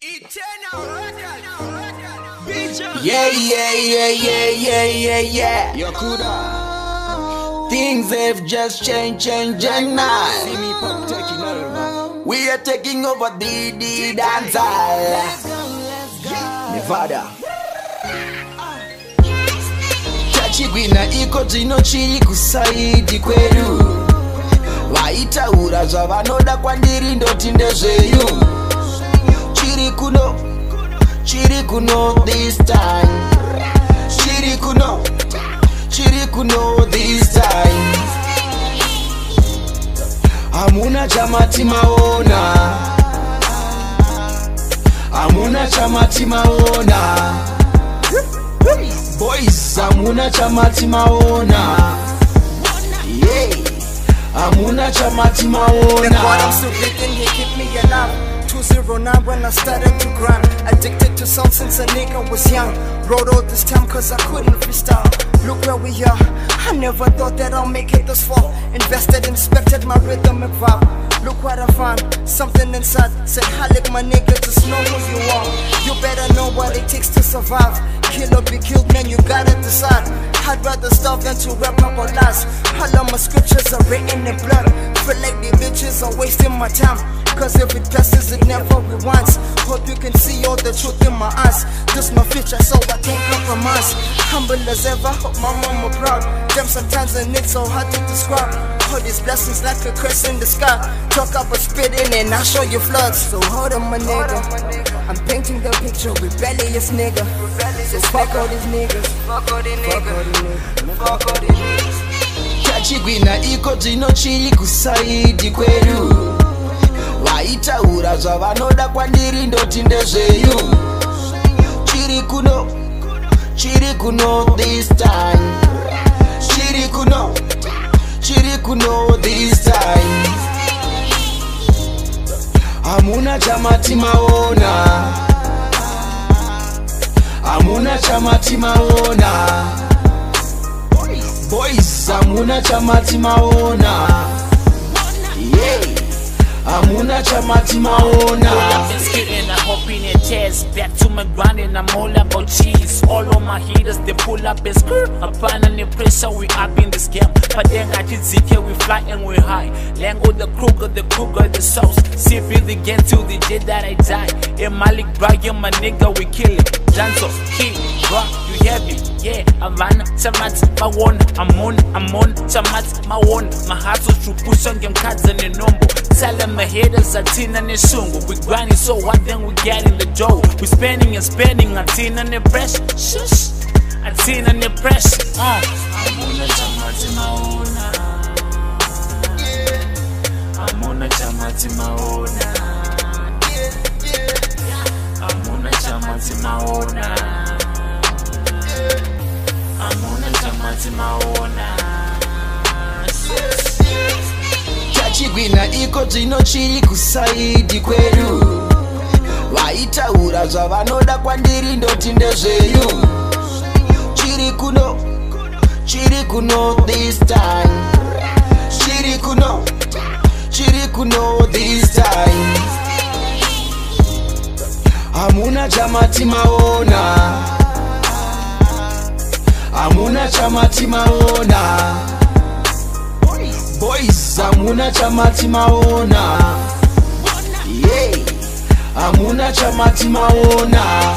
Yeah. Things have just changed now. We are taking over the dancehall. Nevada. Chirikuno iko dzino chirikusaidi kwedu. Vaitaura zvavanoda kwandiri ndoti ndezveyu. Chirikuno this time. Chirikuno this time. Hamuna chamati maona. Boys, hamuna chamati maona. Yeah, hamuna chamati maona. The bottom still bleeding, he keep me alive. 209 when I started to grind. Addicted to sound since a nigga was young. Wrote all this time cause I couldn't freestyle. Look where we are. I never thought that I'll make it this far. Invested, inspected my rhythm and vibe. Look what I found, something inside. Said Hallik, my nigga, just know who you are. You better know what it takes to survive. Kill or be killed, man, you gotta decide. I'd rather starve than to rap up on lies. All of my scriptures are written in blood. Feel like the bitches are wasting my time. Cause if it passes, it never rewinds. Hope you can see all the truth in my eyes. This my future, so I can't compromise. Humble as ever, hope my mama proud. Damn, sometimes it needs so hard to describe. All these blessings like a curse in the sky. Talk about spitting and I'll show you floods. So hold on, my nigga. I'm painting the picture, rebellious nigga. So fuck all these niggas. Fuck all these niggas. Chirikuno iko dzino chirikusaidi kwedu. Vaitaura zvavanoda kwandiri ndoti ndezveyu. Chirikuno this time. Chirikuno this time. Hamuna chamati maona. Boys, hamuna chamati maona. Yeah, hamuna chamati maona. I've been skating, I'm hoping it tears. Back to my grind and I'm all about cheese. All of my haters, they pull up and skirt. Upon any pressure, we up in this game. But then I did ZK, we fly and we high. Lenko, the Kruger, the sauce. See if it again till the day that I die. And Hallik, Brian, my nigga, we kill it. Dangerzone, key, rock, you heavy. Yeah, Havana, Tamat, my one. I'm on, Tamat, my one. My heart was to push on them cards and the number. Tell them my haters are tin and the shungo. We grinding so hard, then we get in the dough. We spending and spending, a tin and the press. Shush, a tin and the press. Hamuna chamati maona. Hamuna chamati maona. Hamuna chamati maona. Hamuna chamati maona. Chirikuno iko dzino chirikusaidi kwedu. Vaitaura zvavanoda kwandiri ndoti ndezveyu. Chirikuno this time. Chirikuno this time. Hamuna chamati maona. Boys, hamuna chamati maona. Yeah, hamuna chamati maona.